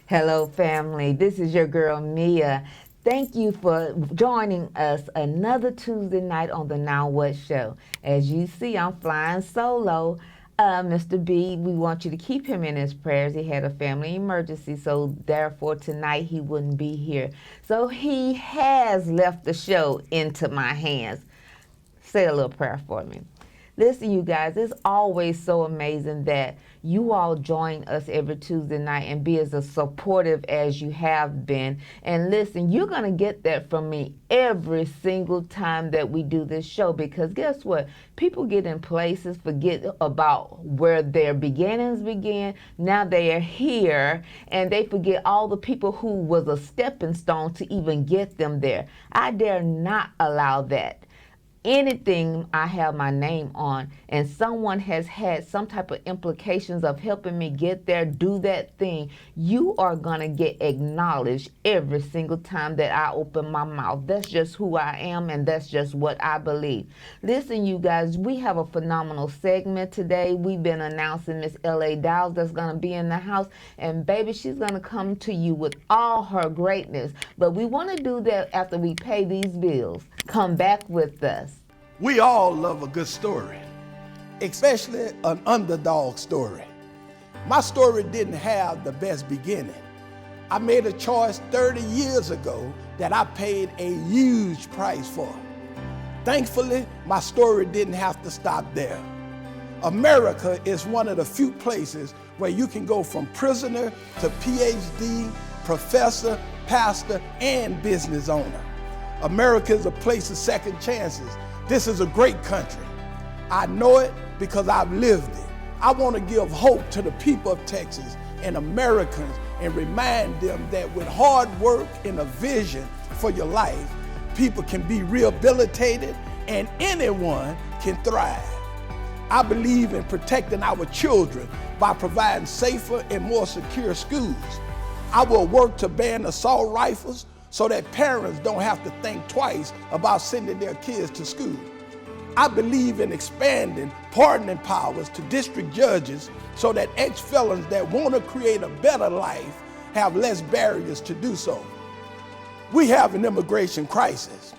Hello, family. This is your girl, Mia. Thank you for joining us another Tuesday night on the Now What Show. As you see, I'm flying solo. Mr. B, we want you to keep him in his prayers. He had a family emergency, so therefore tonight he wouldn't be here. So he has left the show into my hands. Say a little prayer for me. Listen, you guys, it's always so amazing that you all join us every Tuesday night and be as supportive as you have been. And listen, you're going to get that from me every single time that we do this show, because guess what? People get in places, forget about where their beginnings began. Now they are here, and they forget all the people who was a stepping stone to even get them there. I dare not allow that. Anything I have my name on and someone has had some type of implications of helping me get there, do that thing, you are going to get acknowledged every single time that I open my mouth. That's just who I am, and that's just what I believe. Listen, you guys, we have a phenomenal segment today. We've been announcing Miss L.A. Dowles that's going to be in the house, and baby, she's going to come to you with all her greatness. But we want to do that after we pay these bills. Come back with us. We all love a good story, especially an underdog story. My story didn't have the best beginning. I made a choice 30 years ago that I paid a huge price for. Thankfully, my story didn't have to stop there. America is one of the few places where you can go from prisoner to PhD, professor, pastor, and business owner. America is a place of second chances. This is a great country. I know it because I've lived it. I want to give hope to the people of Texas and Americans and remind them that with hard work and a vision for your life, people can be rehabilitated and anyone can thrive. I believe in protecting our children by providing safer and more secure schools. I will work to ban assault rifles so that parents don't have to think twice about sending their kids to school. I believe in expanding pardoning powers to district judges so that ex-felons that want to create a better life have less barriers to do so. We have an immigration crisis.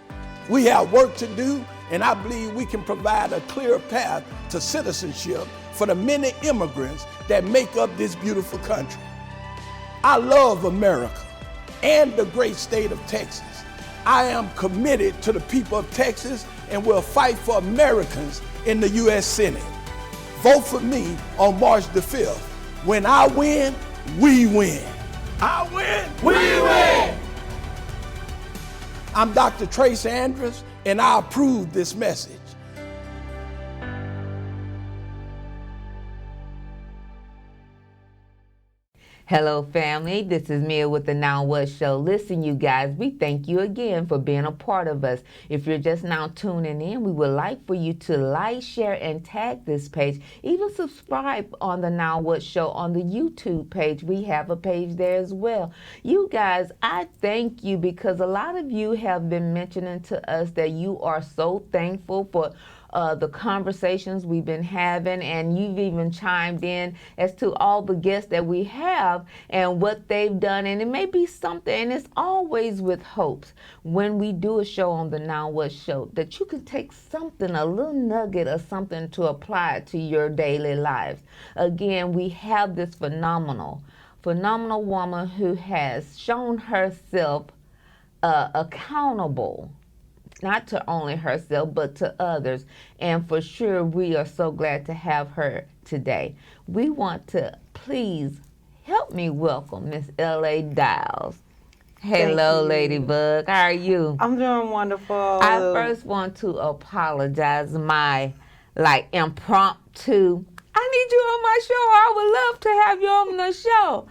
We have work to do, and I believe we can provide a clear path to citizenship for the many immigrants that make up this beautiful country. I love America and the great state of Texas. I am committed to the people of Texas and will fight for Americans in the U.S. Senate. Vote for me on March the 5th. When I win, we win. I win, we win. I'm Dr. Trace Andrus, and I approve this message. Hello, family. This is Mia with the Now What Show. Listen, you guys, we thank you again for being a part of us. If you're just now tuning in, we would like for you to like, share, and tag this page. Even subscribe on the Now What Show on the YouTube page. We have a page there as well. You guys, I thank you because a lot of you have been mentioning to us that you are so thankful for the conversations we've been having, and you've even chimed in as to all the guests that we have and what they've done. And it may be something, and it's always with hopes when we do a show on the Now What Show that you can take something, a little nugget or something to apply to your daily lives. Again, we have this phenomenal woman who has shown herself accountable, not to only herself, but to others. And for sure, we are so glad to have her today. We want to please help me welcome Miss L.A. Dowles. Hello, Ladybug. How are you? I'm doing wonderful. I first want to apologize my impromptu. I need you on my show. I would love to have you on the show.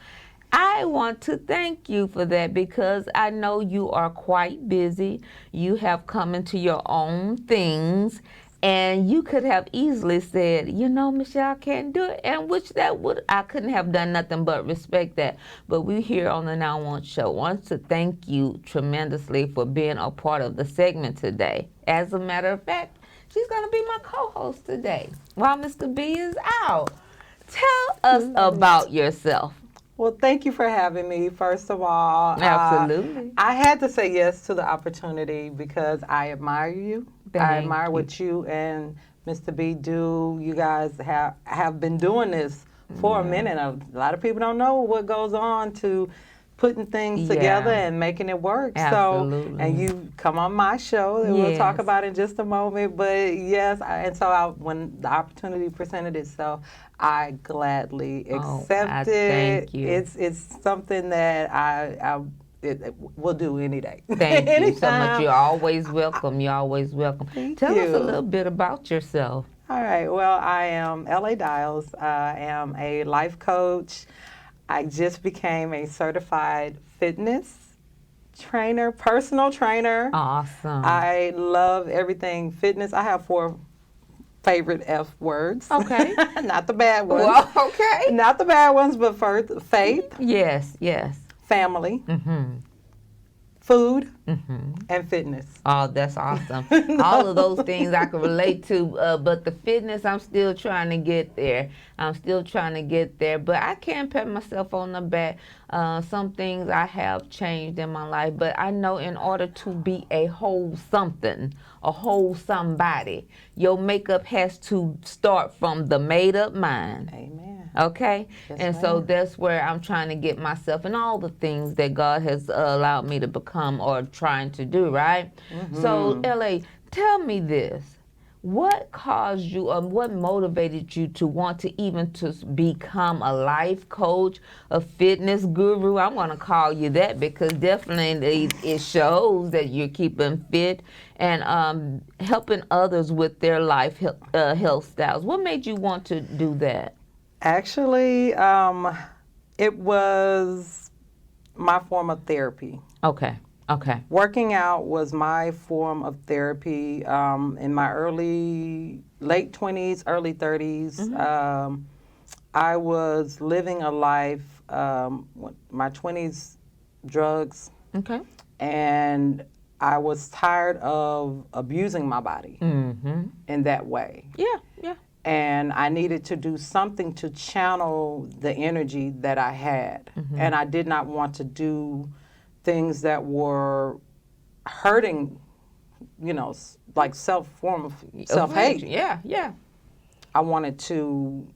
I want to thank you for that because I know you are quite busy. You have come into your own things, and you could have easily said, you know, Michelle can't do it, and which I couldn't have done nothing but respect that. But we here on the Now What Show wants to thank you tremendously for being a part of the segment today. As a matter of fact, she's going to be my co-host today while Mr. B is out. Tell us about yourself. Well, thank you for having me, first of all. Absolutely. I had to say yes to the opportunity because I admire you. I Thank admire you. what you and Mr. B do. You guys have been doing this for a minute. A lot of people don't know what goes on to putting things together Yeah. and making it work. Absolutely. And you come on my show that we'll talk Yes. about in just a moment. But yes, when the opportunity presented itself, I gladly accepted. Thank you. It's something that I will do any day. Thank you so much. Anytime. You're always welcome. You're always welcome. Thank Tell us a you. little bit about yourself. All right. Well, I am L.A. Dials. I am a life coach. I just became a certified fitness trainer, personal trainer. Awesome. I love everything fitness. I have 4 favorite F words. Okay. Not the bad ones. Well, okay. Not the bad ones, but first, faith, Yes, yes. family, Mm-hmm. food, Mm-hmm. and fitness. Oh, that's awesome. All of those things I can relate to, but the fitness, I'm still trying to get there. But I can't pat myself on the back. Some things I have changed in my life, but I know in order to be a whole something, a whole somebody, your makeup has to start from the made up mind. Amen. Okay? Yes, And so ma'am. that's where I'm trying to get myself and all the things that God has allowed me to become or trying to do, right? So, LA, tell me this. What caused you or what motivated you to want to even to become a life coach, a fitness guru? I'm going to call you that because definitely it shows that you're keeping fit and helping others with their life health styles. What made you want to do that? Actually, it was my form of therapy. Okay. Okay. Working out was my form of therapy in my late 20s, early 30s. I was living a life, my 20s, drugs, Okay. and I was tired of abusing my body Mm-hmm. in that way. Yeah. Yeah. And I needed to do something to channel the energy that I had. And I did not want to do things that were hurting, like self-hate. Yeah. Yeah. I wanted to,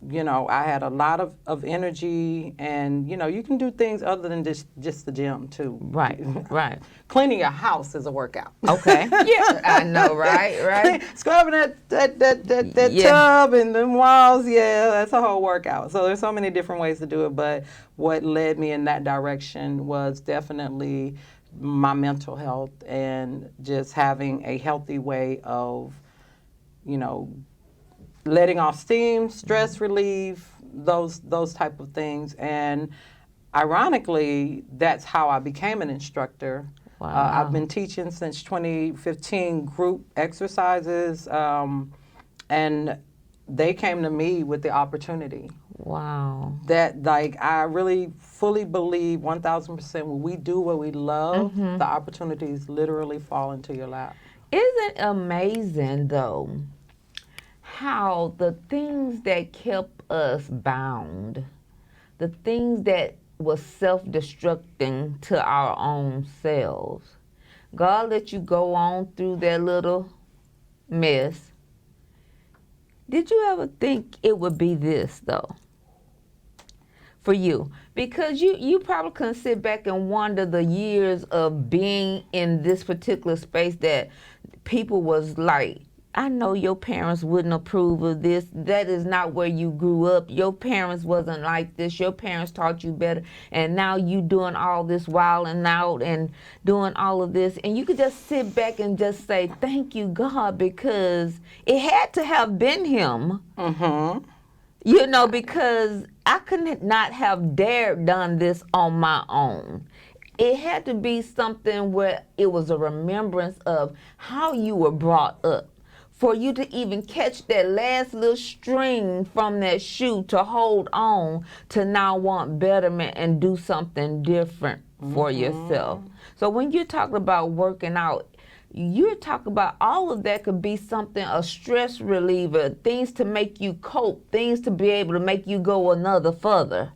I had a lot of energy, and, you can do things other than just the gym, too. Right. Right. Cleaning your house is a workout. Okay. Yeah. I know. Right. Right. Scrubbing that Yeah. tub and the walls, yeah, that's a whole workout. So there's so many different ways to do it, but what led me in that direction was definitely my mental health and just having a healthy way of, letting off steam, stress relief, those type of things. And ironically, that's how I became an instructor. Wow. I've been teaching since 2015 group exercises, and they came to me with the opportunity. Wow. That, I really fully believe 1,000% when we do what we love, the opportunities literally fall into your lap. Isn't it amazing, though, how the things that kept us bound, the things that was self-destructing to our own selves, God let you go on through that little mess. Did you ever think it would be this, though, for you? Because you probably can sit back and wonder the years of being in this particular space that people was like, I know your parents wouldn't approve of this. That is not where you grew up. Your parents wasn't like this. Your parents taught you better. And now you doing all this wilding out and doing all of this. And you could just sit back and just say, thank you, God, because it had to have been him. Because I could not have dared done this on my own. It had to be something where it was a remembrance of how you were brought up. For you to even catch that last little string from that shoe to hold on to now want betterment and do something different for yourself. So when you're talking about working out, you're talking about all of that could be something, a stress reliever, things to make you cope, things to be able to make you go another further.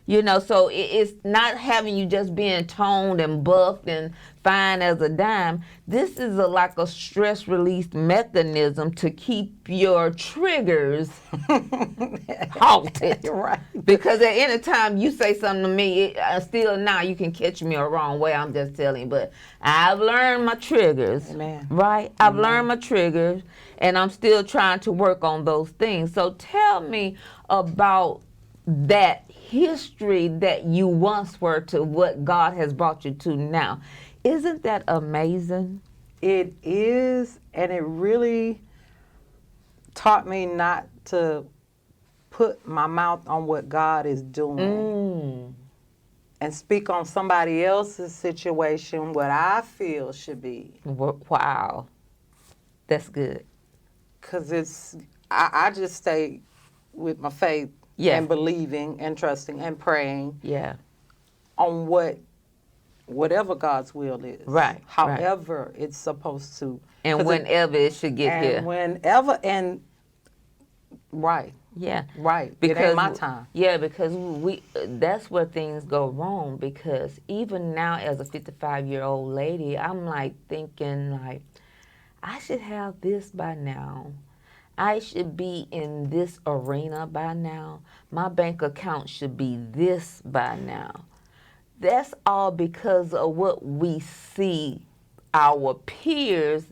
You know, so it's not having you just being toned and buffed and fine as a dime. This is like a stress release mechanism to keep your triggers halted. Right. Because at any time you say something to me, still now you can catch me a wrong way. I'm just telling you. But I've learned my triggers. Amen. Right? I've learned my triggers, and I'm still trying to work on those things. So tell me about that history that you once were to what God has brought you to now. Isn't that amazing? It is, and it really taught me not to put my mouth on what God is doing and speak on somebody else's situation, what I feel should be. Wow. That's good. Because I just stay with my faith and believing and trusting and praying on whatever God's will is. Right. However it's supposed to. And whenever it should get here. And whenever, and right. Yeah. Right. Because it ain't my time. Yeah, because that's where things go wrong, because even now as a 55-year-old lady, I'm like thinking like, I should have this by now. I should be in this arena by now. My bank account should be this by now. That's all because of what we see our peers,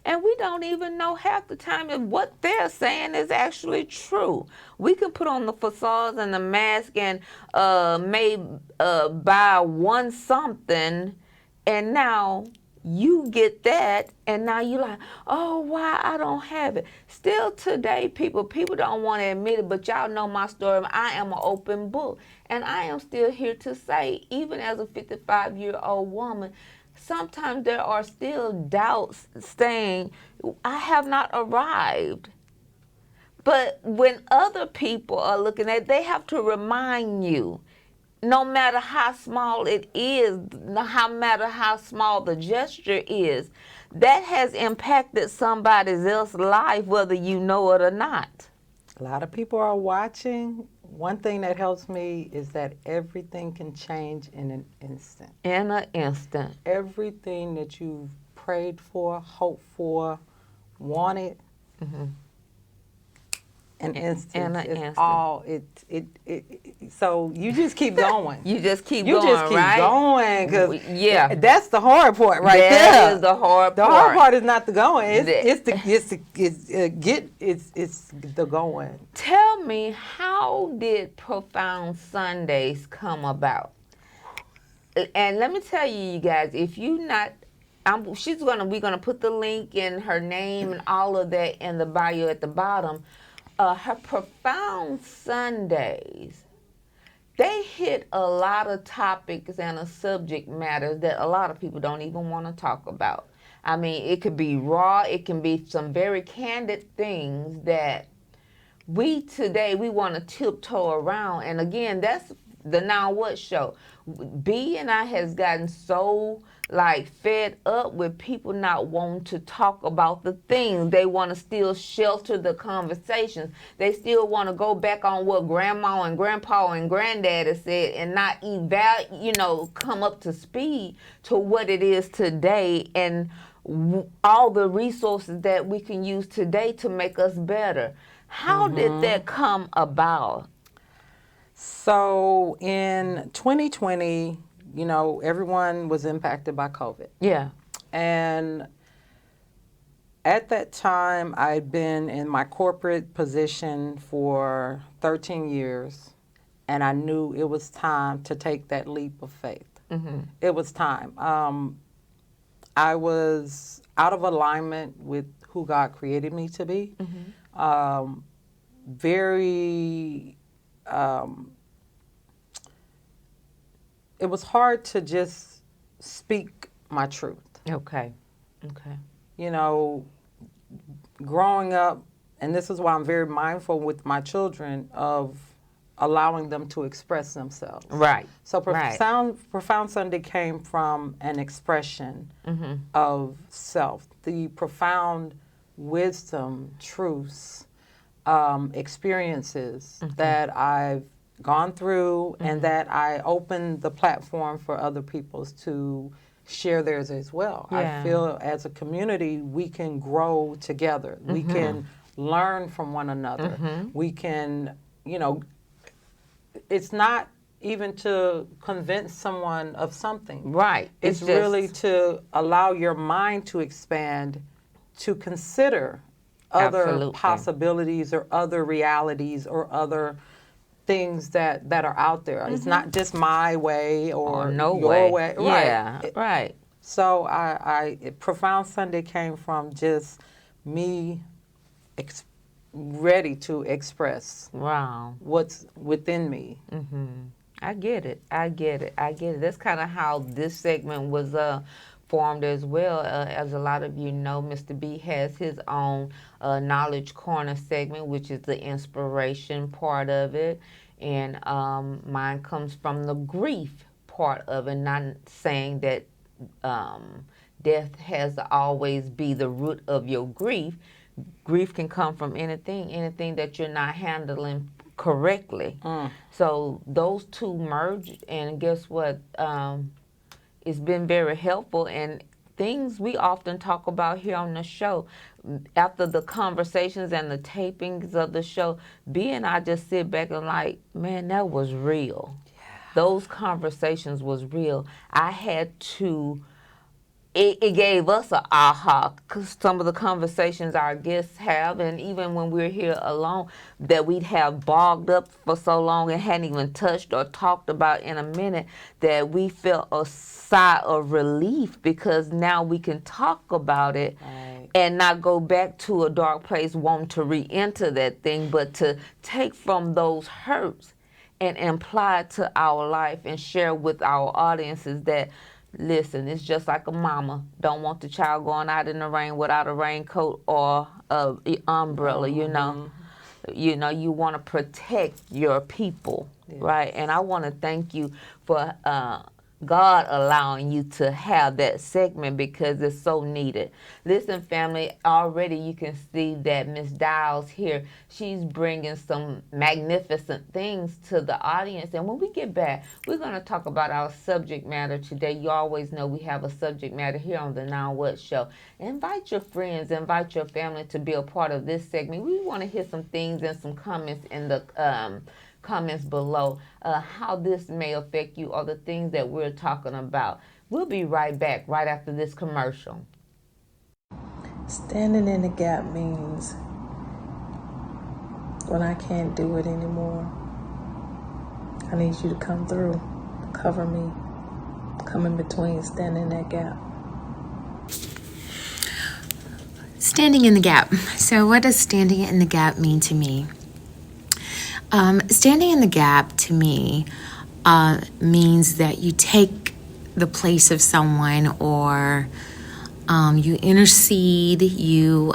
and we don't even know half the time if what they're saying is actually true. We can put on the facades and the mask and may buy one something, and now you get that, and now you're like, oh, why I don't have it. Still today, people don't want to admit it, but y'all know my story. I am an open book, and I am still here to say, even as a 55-year-old woman, sometimes there are still doubts saying, I have not arrived. But when other people are looking at it, they have to remind you, no matter how small it is, no matter how small the gesture is, that has impacted somebody else's life, whether you know it or not. A lot of people are watching. One thing that helps me is that everything can change in an instant. In an instant. Everything that you've prayed for, hoped for, wanted, an instant. It's all so you just keep going. You just keep you going, just keep right? going, because yeah, that's the hard part right there. That is the hard part. The hard part is not the going. It's the going. Tell me, how did Profound Sundays come about? And let me tell you guys, if you not, we're gonna put the link in her name and all of that in the bio at the bottom. Her Profound Sundays, they hit a lot of topics and a subject matter that a lot of people don't even want to talk about. I mean, it could be raw, it can be some very candid things that we want to tiptoe around. And again, that's the Now What show. B and I has gotten so fed up with people not wanting to talk about the things. They want to still shelter the conversations. They still want to go back on what grandma and grandpa and granddaddy said and not come up to speed to what it is today and all the resources that we can use today to make us better. How did that come about? So in 2020, everyone was impacted by COVID. Yeah. And at that time, I'd been in my corporate position for 13 years, and I knew it was time to take that leap of faith. It was time. I was out of alignment with who God created me to be. It was hard to just speak my truth. Okay. Growing up, and this is why I'm very mindful with my children of allowing them to express themselves. Right. So Profound Sunday came from an expression of self. The profound wisdom, truths, experiences that I've gone through, and that I open the platform for other people to share theirs as well. Yeah. I feel as a community we can grow together. We can learn from one another. We can, it's not even to convince someone of something. Right. It's just, really to allow your mind to expand, to consider other Absolutely. possibilities or other realities or other things that are out there. It's not just my way or no your way. way. Yeah, Right. right. So Profound Sunday came from just me ready to express Wow. what's within me. I get it. That's kind of how this segment was formed as well. As a lot of you know, Mr. B has his own Knowledge Corner segment, which is the inspiration part of it. And mine comes from the grief part of it, not saying that death has to always be the root of your grief. Grief can come from anything that you're not handling correctly. So those two merge, and guess what? It's been very helpful, and things we often talk about here on the show. After the conversations and the tapings of the show, B and I just sit back and like, man, that was real. Those conversations was real. I had to. It gave us an aha, because some of the conversations our guests have, and even when we're here alone, that we'd have bogged up for so long and hadn't even touched or talked about in a minute, that we felt a sigh of relief because now we can talk about it. Right. And not go back to a dark place wanting to re-enter that thing, but to take from those hurts and apply it to our life and share with our audiences that, listen, it's just like a mama don't want the child going out in the rain without a raincoat or an umbrella, you know. You want to protect your people, right? And I want to thank you for God allowing you to have that segment because it's so needed. Listen, family, already you can see that Miss Dials here, she's bringing some magnificent things to the audience. And when we get back, we're going to talk about our subject matter today. You always know we have a subject matter here on the Now What Show. Invite your friends, invite your family to be a part of this segment. We want to hear some things and some comments in the comments below, how this may affect you or the things that we're talking about. We'll be right back right after this commercial. Standing in the gap means when I can't do it anymore, I need you to come through, cover me, come in between, stand in that gap. Standing in the gap. So what does standing in the gap mean to me? Standing in the gap to me means that you take the place of someone, or you intercede. You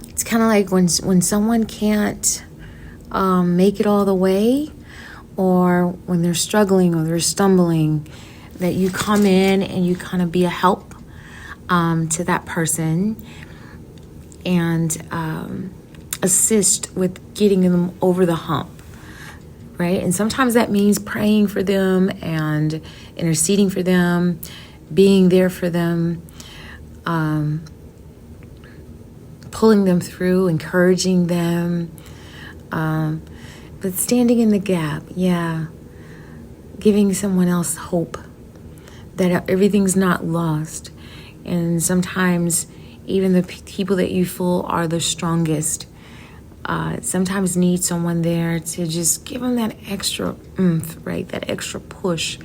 it's kind of like when someone can't make it all the way, or when they're struggling or they're stumbling, that you come in and you kind of be a help to that person and assist with getting them over the hump, right? And sometimes that means praying for them and interceding for them, being there for them, pulling them through, encouraging them, but standing in the gap, giving someone else hope that everything's not lost. And sometimes even the people that you feel are the strongest sometimes need someone there to just give them that extra oomph, right? That extra push.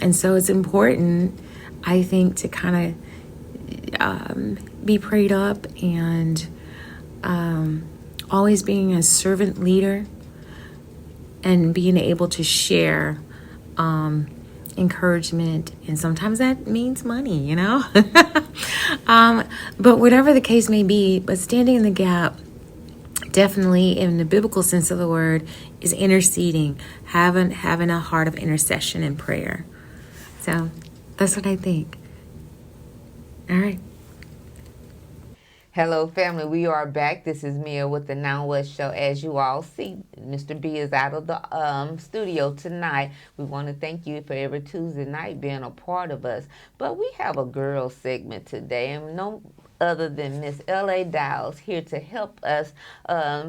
And so it's important, I think, to kind of be prayed up and always being a servant leader and being able to share encouragement. And sometimes that means money, you know? But whatever the case may be, but standing in the gap, definitely in the biblical sense of the word, is interceding, having a heart of intercession and prayer. So that's what I think. All right. Hello, family. We are back. This is Mia with the Now What Show. As you all see, Mr. B is out of the studio tonight. We want to thank you for every Tuesday night being a part of us. But we have a girl segment today, and no other than Miss L.A. Dowles here to help us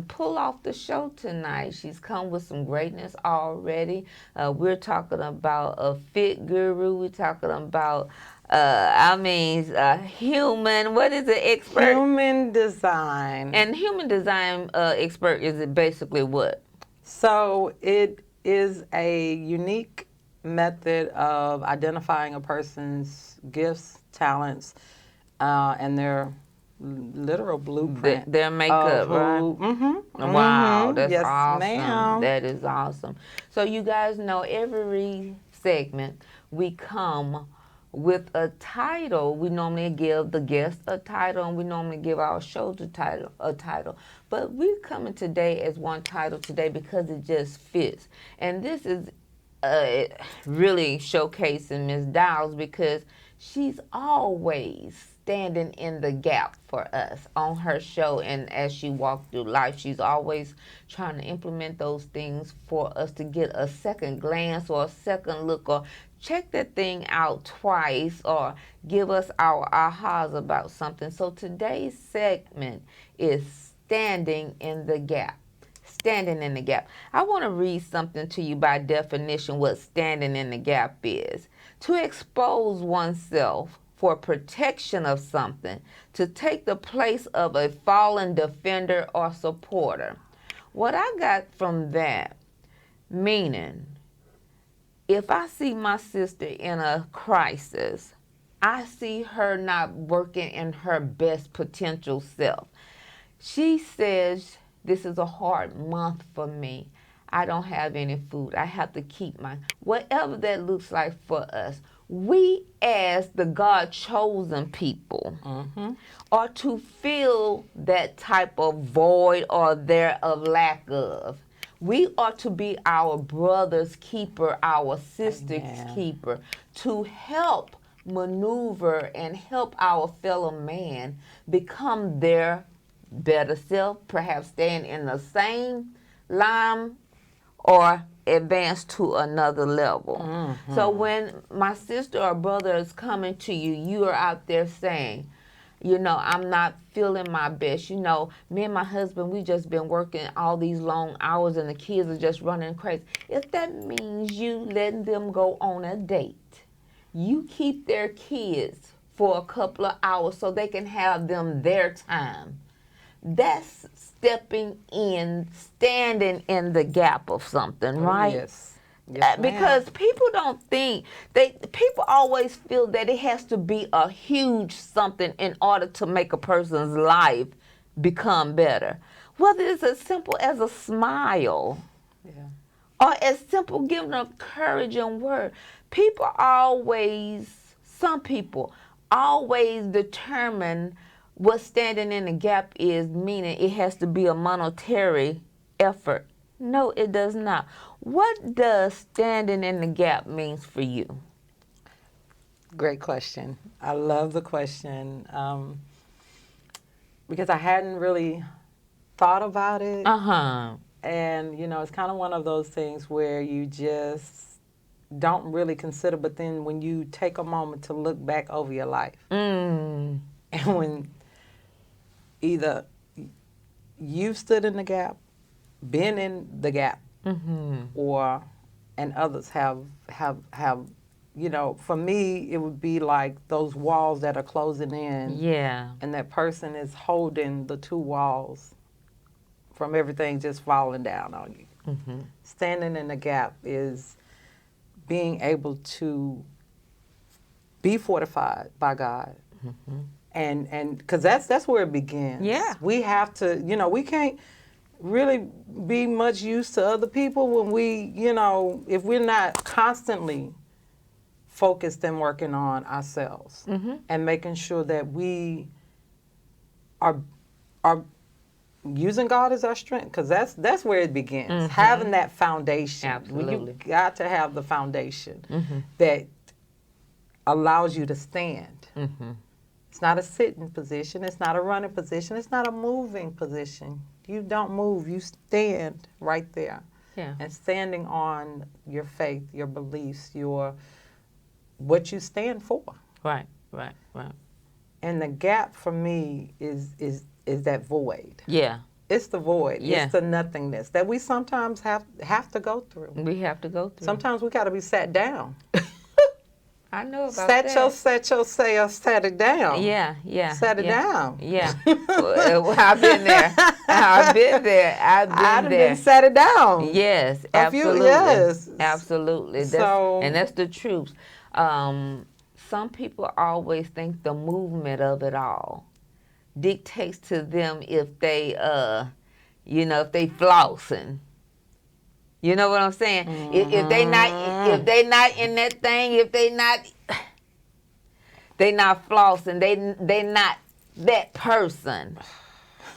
pull off the show tonight. She's come with some greatness already. We're talking about a fit guru. We're talking about human, what is it, expert? Human design. And human design expert is it basically what? So it is a unique method of identifying a person's gifts, talents, and their literal blueprint. Their makeup, right? Wow, that's Yes, awesome. ma'am. That is awesome. So you guys know every segment we come with a title. We normally give the guest a title, and we normally give our show a title. But we're coming today as one title today because it just fits. And this is really showcasing Ms. Dowles because she's always standing in the gap for us on her show, and as she walks through life, she's always trying to implement those things for us to get a second glance or a second look, or check that thing out twice, or give us our ahas about something. So today's segment is standing in the gap. Standing in the gap. I want to read something to you by definition what standing in the gap is. To expose oneself for protection of something, to take the place of a fallen defender or supporter. What I got from that, meaning, if I see my sister in a crisis, I see her not working in her best potential self. She says, this is a hard month for me. I don't have any food. I have to keep my, whatever that looks like for us. We, as the God-chosen people, are to fill that type of void or there of lack of. We are to be our brother's keeper, our sister's keeper, to help maneuver and help our fellow man become their better self, perhaps staying in the same line or advance to another level. So when my sister or brother is coming to you, you are out there saying, you know, I'm not feeling my best. You know, me and my husband, we just been working all these long hours and the kids are just running crazy. If that means you letting them go on a date, you keep their kids for a couple of hours so they can have them their time. That's stepping in, standing in the gap of something, right? Yes. Yes, Because people don't think, people always feel that it has to be a huge something in order to make a person's life become better. Whether it's as simple as a smile, or as simple giving a encouraging word. Some people always determine what standing in the gap is, meaning it has to be a monetary effort. No, it does not. What does standing in the gap means for you? Great question. I love the question because I hadn't really thought about it. And, you know, it's kind of one of those things where you just don't really consider, but then when you take a moment to look back over your life, and when either you've stood in the gap, been in the gap, and others have, you know, for me, it would be like those walls that are closing in. Yeah. And that person is holding the two walls from everything just falling down on you. Standing in the gap is being able to be fortified by God. And because that's where it begins. Yeah. We have to, you know, we can't really be much use to other people when we, you know, if we're not constantly focused and working on ourselves and making sure that we are using God as our strength, because that's where it begins. Having that foundation. Absolutely. You've got to have the foundation that allows you to stand. It's not a sitting position. It's not a running position. It's not a moving position. You don't move. You stand right there. Yeah. And standing on your faith, your beliefs, what you stand for. Right, right, right. And the gap for me is that void. Yeah. It's the void. Yeah. It's the nothingness that we sometimes have to go through. We have to go through. Sometimes we got to be sat down. I know about Set it down. Yeah, yeah. Set it yeah, down. Yeah. Well, I've been there. I've been there. I've been there. Been set it down. Yes, A few- absolutely. yes. Absolutely. And that's the truth. Some people always think the movement of it all dictates to them if they, if they flossing. You know what I'm saying? If they not in that thing, if they not flossing, they not that person.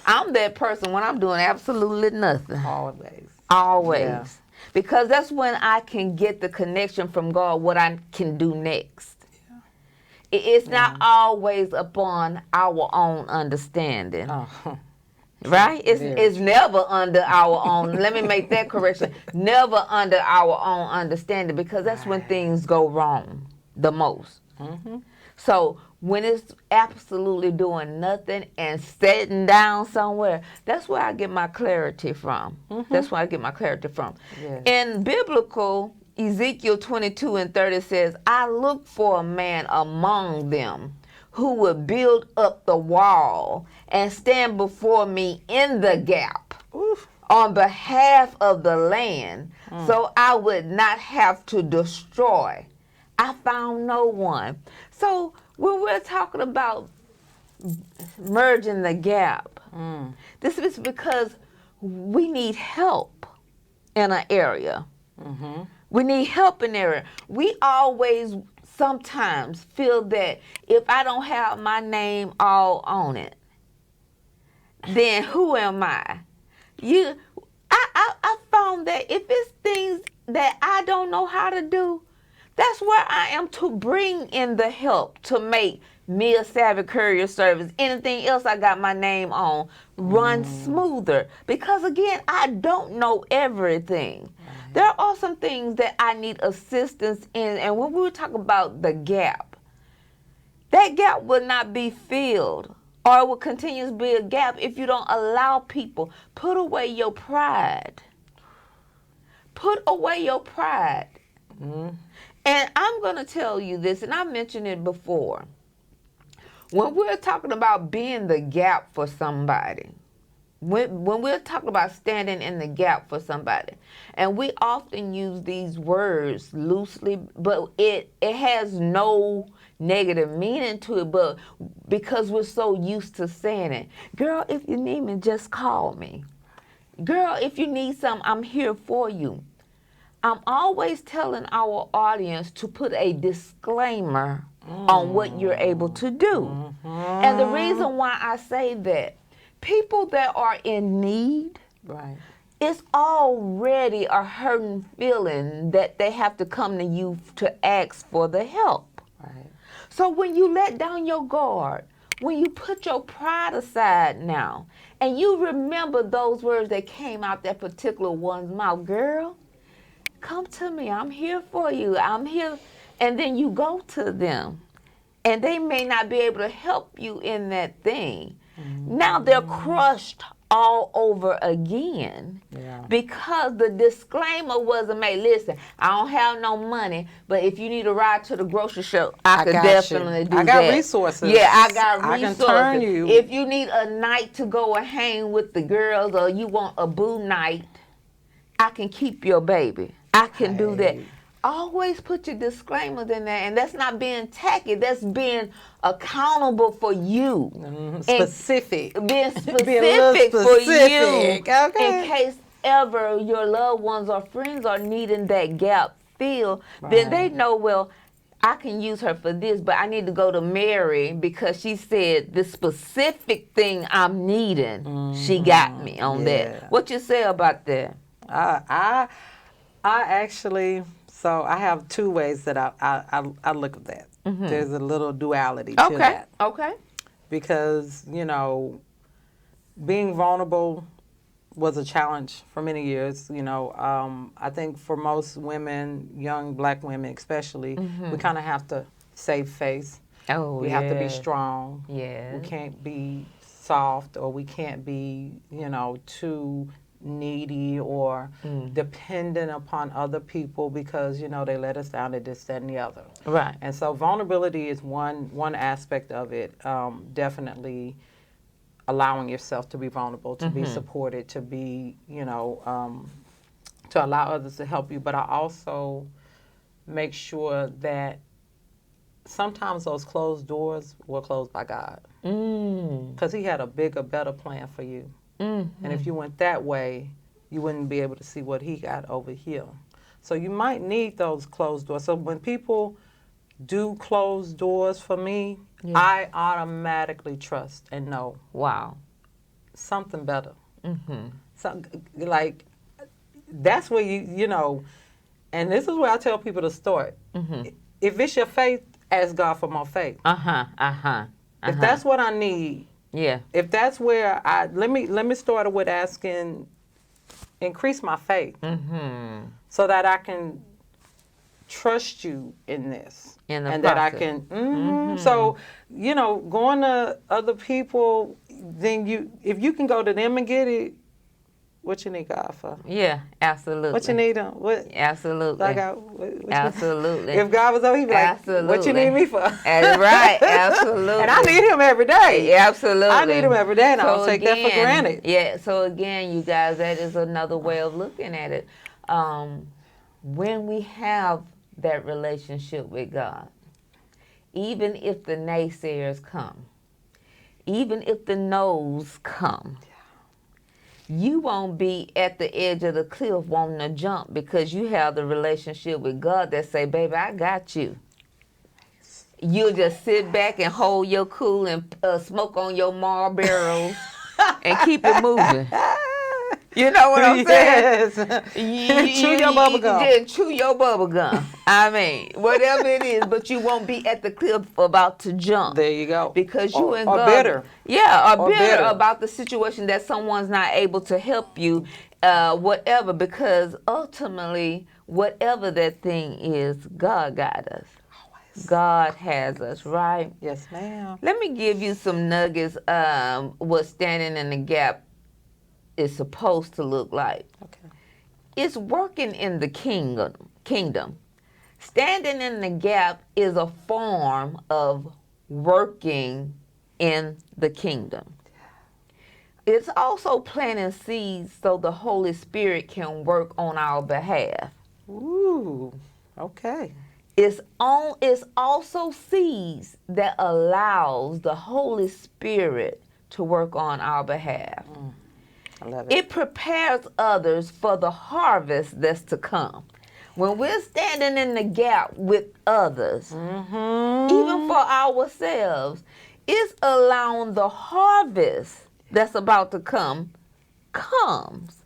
I'm that person when I'm doing absolutely nothing. Always. Yeah. Because that's when I can get the connection from God, what I can do next. It's not always upon our own understanding. Right? It's never under our own. Let me make that correction. Never under our own understanding, because that's when things go wrong the most. So when it's absolutely doing nothing and sitting down somewhere, that's where I get my clarity from. That's where I get my clarity from. Yes. In biblical, Ezekiel 22:30 says, I look for a man among them who would build up the wall and stand before me in the gap on behalf of the land, so I would not have to destroy. I found no one. So when we're talking about merging the gap, this is because we need help in an area. We need help in an area. We always sometimes feel that if I don't have my name all on it, then who am I? I found that if it's things that I don't know how to do, that's where I am to bring in the help to make Mia Savage Courier Service, anything else I got my name on, run smoother. Because again, I don't know everything. There are some things that I need assistance in, and when we were talking about the gap, that gap will not be filled, or it will continue to be a gap if you don't allow people. Put away your pride. Put away your pride. And I'm going to tell you this, and I mentioned it before. When we're talking about being the gap for somebody, when we're talking about standing in the gap for somebody, and we often use these words loosely, but it has no negative meaning to it, but because we're so used to saying it. Girl, if you need me, just call me. Girl, if you need something, I'm here for you. I'm always telling our audience to put a disclaimer on what you're able to do. And the reason why I say that, people that are in need, it's already a hurting feeling that they have to come to you to ask for the help. So when you let down your guard, when you put your pride aside now, and you remember those words that came out that particular one's mouth, girl, come to me, I'm here for you, I'm here. And then you go to them, and they may not be able to help you in that thing. Now they're crushed all over again because the disclaimer wasn't made. Listen, I don't have no money, but if you need a ride to the grocery store, I could definitely do that. I got resources. Yeah, I got resources. I can turn you. If you need a night to go and hang with the girls, or you want a boo night, I can keep your baby. I can do that. Always put your disclaimers in there, and that's not being tacky. That's being accountable for you. Specific. Being specific, Being for you. specific. Okay. In case ever your loved ones or friends are needing that gap filled, then they know, well, I can use her for this, but I need to go to Mary because she said the specific thing I'm needing. She got me on that. What you say about that? I actually, so I have two ways that I look at that. There's a little duality to that. Okay. because, you know, being vulnerable was a challenge for many years. You know, I think for most women, young black women especially, we kind of have to save face. Oh, We have to be strong. Yes. We can't be soft, or we can't be, you know, too needy or dependent upon other people because, you know, they let us down at this, that, and the other. Right. And so vulnerability is one aspect of it. Definitely allowing yourself to be vulnerable, to be supported, to be, you know, to allow others to help you. But I also make sure that sometimes those closed doors were closed by God. Because He had a bigger, better plan for you. And if you went that way, you wouldn't be able to see what He got over here. So you might need those closed doors. So when people do close doors for me, I automatically trust and know Wow. something better. So, like, that's where you know, and this is where I tell people to start. If it's your faith, ask God for more faith. If that's what I need, Yeah. if that's where let me start with asking, increase my faith, so that I can trust you in this, In the and that I process. can. So, you know, going to other people, then if you can go to them and get it, what you need God for? Yeah, absolutely. What you need Him? What? Absolutely. Like what Absolutely. If God was over, He'd be like, Absolutely. "What you need me for?" Right, absolutely. And I need Him every day. Absolutely. I need Him every day, and I don't take that for granted. Yeah, so again, you guys, that is another way of looking at it. When we have that relationship with God, even if the naysayers come, even if the no's come, you won't be at the edge of the cliff wanting to jump because you have the relationship with God that say, baby, I got you. You'll just sit back and hold your cool and smoke on your Marlboros and keep it moving. You know what I'm saying? Yes. Chew your bubble gum. Yeah, chew your bubble gum. I mean, whatever it is, but you won't be at the cliff about to jump. There you go. Because you and or God. bitter. Yeah, or Or bitter bitter. about the situation that someone's not able to help you, whatever, because ultimately, whattever that thing is, God got us. God has us, right? Yes, ma'am. Let me give you some nuggets, what standing in the gap is supposed to look like. Okay. It's working in the kingdom. Standing in the gap is a form of working in the kingdom. It's also planting seeds so the Holy Spirit can work on our behalf. Ooh. Okay. It's also seeds that allows the Holy Spirit to work on our behalf. I love it. It prepares others for the harvest that's to come. When we're standing in the gap with others, even for ourselves, it's allowing the harvest that's about to come comes.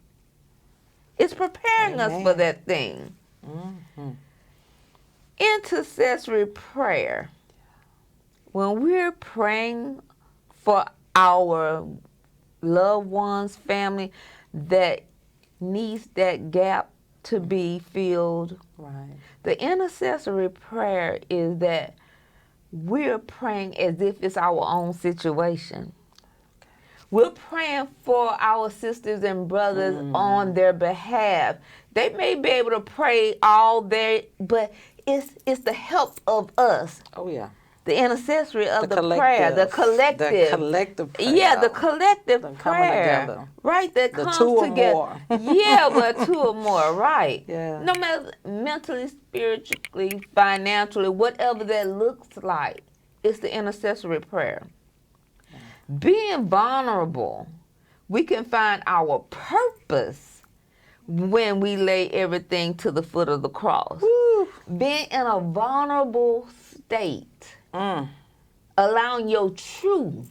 It's preparing us for that thing. Intercessory prayer. When we're praying for our loved ones, family that needs that gap to be filled. Right. The intercessory prayer is that we're praying as if it's our own situation. We're praying for our sisters and brothers on their behalf. They may be able to pray all day, but it's the help of us. Oh yeah. The intercessory of the collective. prayer, the collective. The collective prayer. Yeah, the collective Them coming prayer. together. Right, that The comes two or together. more. Yeah, but two or more, right. Yeah. No matter mentally, spiritually, financially, whatever that looks like, it's the intercessory prayer. Being vulnerable, we can find our purpose when we lay everything to the foot of the cross. Woo. Being in a vulnerable state, allowing your truth,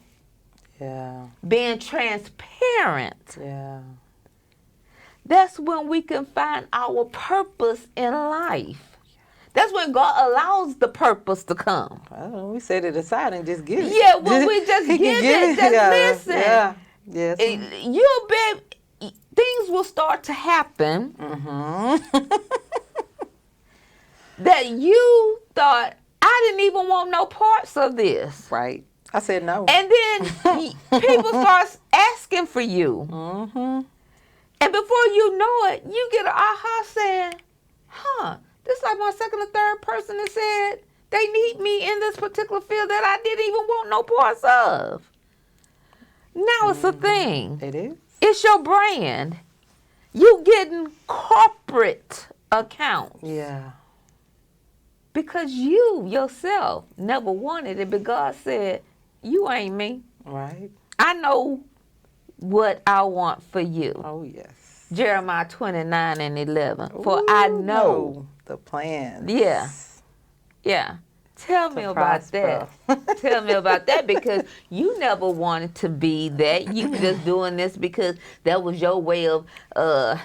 Yeah. being transparent, Yeah. that's when we can find our purpose in life. That's when God allows the purpose to come. Well, we set it aside and just give it. Yeah, well, we just He give can it. Just yeah, listen. Yeah. Yes. You'll be, things will start to happen that you thought, I didn't even want no parts of this. Right. I said no. And then people start asking for you. And before you know it, you get an aha saying, this is like my second or third person that said they need me in this particular field that I didn't even want no parts of. Now it's a thing. It is. It's your brand. You getting corporate accounts. Yeah. Because you yourself never wanted it, but God said, you ain't me. Right. I know what I want for you. Oh, yes. Jeremiah 29:11. For I know. The plans. Yeah. Yeah. Tell me about that. Tell me about that, because you never wanted to be that. You were just doing this because that was your way of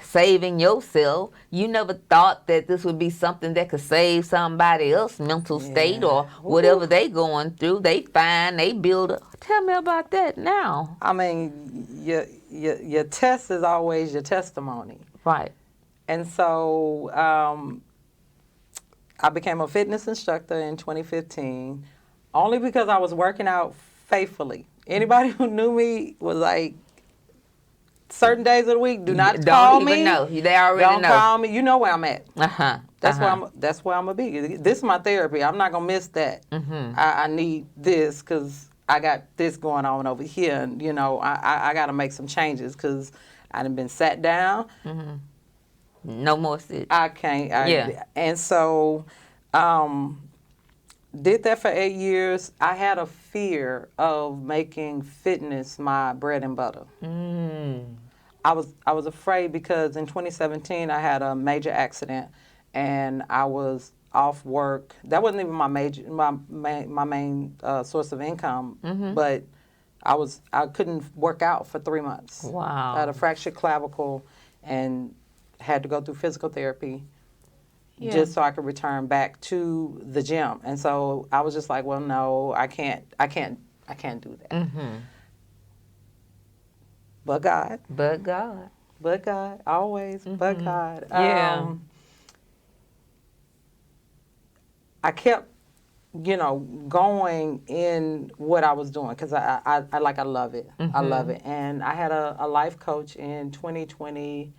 saving yourself. You never thought that this would be something that could save somebody else's mental state or whatever they going through. They find, they build. Tell me about that now. I mean, your test is always your testimony. Right. And so I became a fitness instructor in 2015 only because I was working out faithfully. Anybody who knew me was like, certain days of the week, do not call me. Don't even know. They already know. Don't call me. You know where I'm at. That's where I'm gonna be. This is my therapy. I'm not gonna miss that. I need this because I got this going on over here, and you know I got to make some changes because I done been sat down. No more sit. I can't. And so, did that for 8 years. I had a fear of making fitness my bread and butter. I was afraid because in 2017 I had a major accident, and I was off work. That wasn't even my main source of income, but I couldn't work out for 3 months. Wow. I had a fractured clavicle and had to go through physical therapy just so I could return back to the gym. And so I was just like, well, no, I can't do that. But God. But God. But God, always, but God. Yeah. I kept, going in what I was doing because I love it. I love it. And I had a life coach in 2020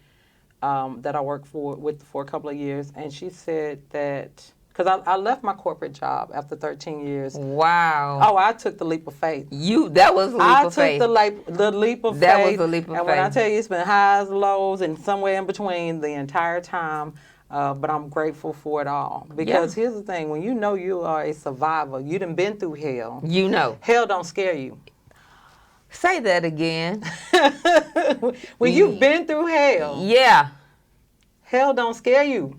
that I worked with for a couple of years, and she said that, because I left my corporate job after 13 years. Wow. Oh, I took the leap of faith. That was a leap of faith. I took the leap of faith. That was a leap of faith. And when I tell you, it's been highs, lows, and somewhere in between the entire time. But I'm grateful for it all. Because here's the thing, when you know you are a survivor, you done been through hell. You know. Hell don't scare you. Say that again. When you've been through hell. Yeah. Hell don't scare you.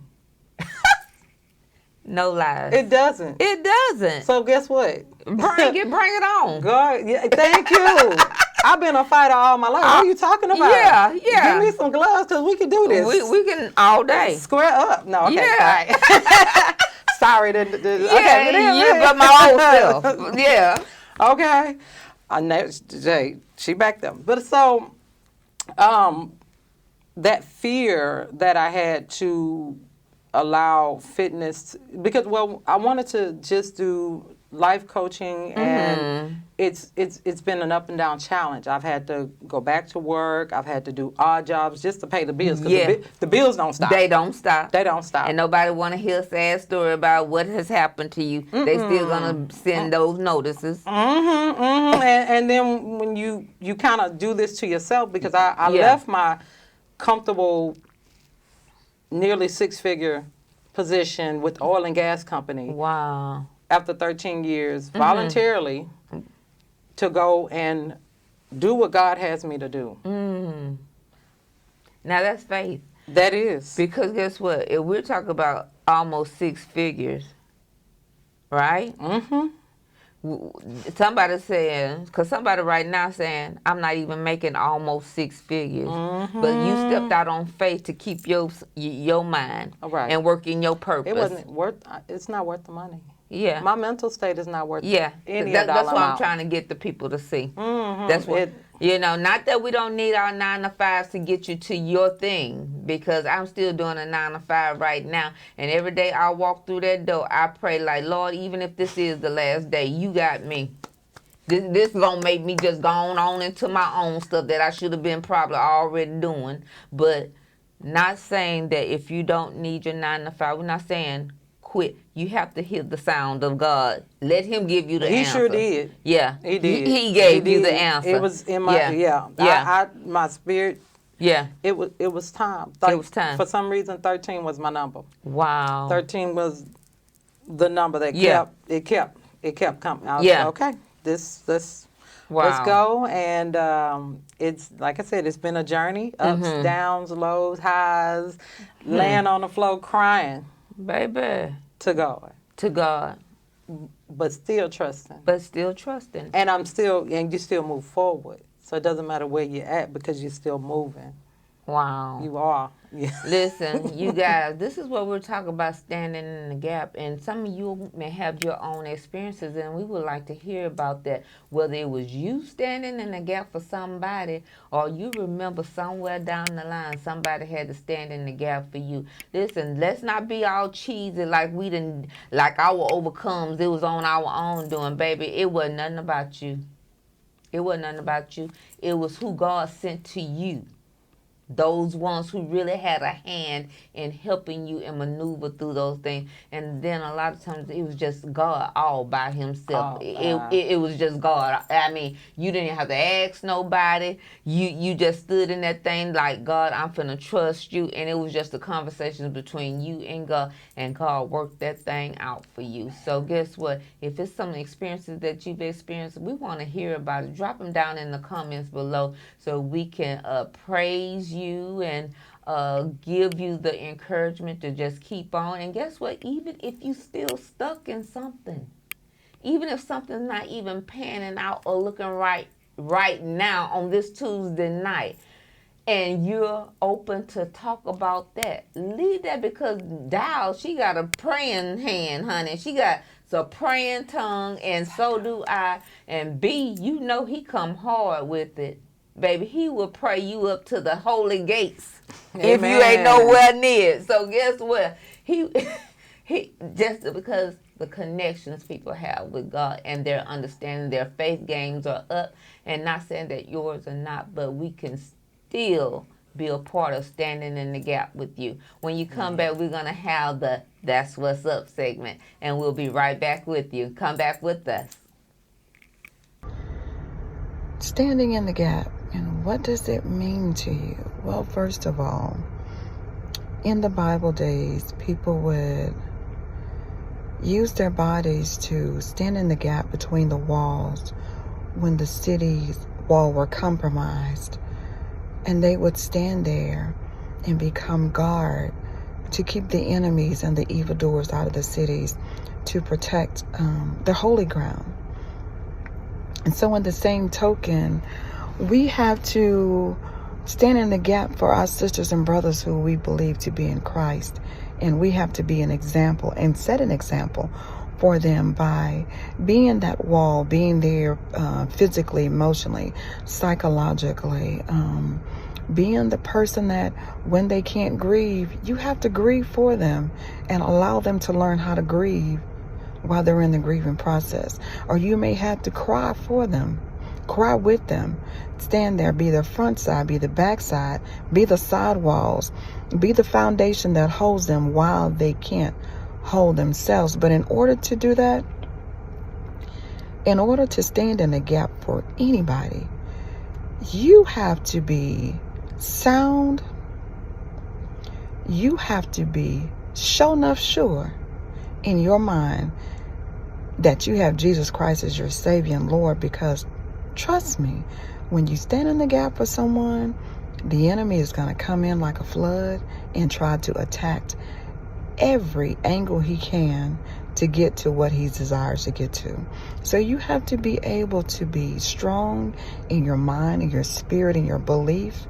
No lies. It doesn't. It doesn't. So guess what? Bring it on. God, thank you. I've been a fighter all my life. What are you talking about? Yeah. Give me some gloves because we can do this. We can all day. Square up. No, okay. Yeah. Right. Sorry. But my old self. Yeah. Okay. Jay, she backed them. But so, that fear that I had to allow fitness, because I wanted to just do life coaching, and it's been an up and down challenge. I've had to go back to work. I've had to do odd jobs just to pay the bills. Cause the bills don't stop. They don't stop. They don't stop. And nobody want to hear a sad story about what has happened to you. They still gonna send those notices. And then when you kind of do this to yourself, because I left my comfortable, nearly six-figure position with the oil and gas company. Wow. After 13 years, voluntarily, to go and do what God has me to do. Now that's faith. That is. Because guess what? If we're talking about almost 6 figures, right? Somebody saying, because somebody right now saying, I'm not even making almost 6 figures. But you stepped out on faith to keep your mind Right. and work in your purpose. It wasn't worth. It's not worth the money. Yeah. My mental state is not worth. Yeah. Any That's dollar what I'm amount. trying to get the people to see. That's what. Not that we don't need our 9 to 5s to get you to your thing, because I'm still doing a 9 to 5 right now. And every day I walk through that door, I pray like, Lord, even if this is the last day, you got me. This gonna make me just go on into my own stuff that I should have been probably already doing. But not saying that if you don't need your 9 to 5, we're not saying quit. You have to hear the sound of God. Let him give you the answer. He sure did. Yeah. He did. He gave He you the did. answer. It was in my my spirit. Yeah. It was time. It was time. For some reason 13 was my number. Wow. 13 was the number that Yeah. kept coming. I was Yeah. like, okay, let's Wow. go. And it's like I said, it's been a journey, ups, downs, lows, highs, laying on the floor crying Baby. to God, To God. but still trusting. But still trusting. And you still move forward. So it doesn't matter where you're at because you're still moving. Wow. You are. Yeah. Listen, you guys, this is what we're talking about, standing in the gap. And some of you may have your own experiences, and we would like to hear about that. Whether it was you standing in the gap for somebody, or you remember somewhere down the line somebody had to stand in the gap for you. Listen, let's not be all cheesy like our overcomes. It was on our own doing, baby. It wasn't nothing about you. It wasn't nothing about you. It was who God sent to you. Those ones who really had a hand in helping you and maneuver through those things. And then a lot of times it was just God all by himself. It was just God. I mean, you didn't have to ask nobody. You just stood in that thing like, God, I'm finna trust you. And it was just a conversation between you and God worked that thing out for you. So guess what? If it's some experiences that you've experienced, we want to hear about it. Drop them down in the comments below so we can praise you and give you the encouragement to just keep on. And guess what? Even if you still stuck in something, even if something's not even panning out or looking right now on this Tuesday night, and you're open to talk about that, leave that, because Dow, she got a praying hand, honey. She got a praying tongue, and so do I. And B, you know he come hard with it. Baby, he will pray you up to the holy gates. Amen. If you ain't nowhere near. So guess what? He just because the connections people have with God and their understanding, their faith games are up. And not saying that yours are not, but we can still be a part of standing in the gap with you. When you come back, we're going to have the That's What's Up segment. And we'll be right back with you. Come back with us. Standing in the gap, and what does it mean to you? Well, first of all, in the Bible days, people would use their bodies to stand in the gap between the walls when the city's wall were compromised, and they would stand there and become guard to keep the enemies and the evildoers out of the cities, to protect the holy ground. And so in the same token, we have to stand in the gap for our sisters and brothers who we believe to be in Christ. And we have to be an example and set an example for them by being that wall, being there physically, emotionally, psychologically, being the person that when they can't grieve, you have to grieve for them and allow them to learn how to grieve while they're in the grieving process. Or you may have to cry for them, cry with them, stand there, be the front side, be the back side, be the side walls, be the foundation that holds them while they can't hold themselves. But in order to do that, in order to stand in the gap for anybody, you have to be sound. You have to be sure enough sure in your mind that you have Jesus Christ as your Savior and Lord, because trust me, when you stand in the gap for someone, the enemy is going to come in like a flood and try to attack every angle he can to get to what he desires to get to. So you have to be able to be strong in your mind, in your spirit, in your belief,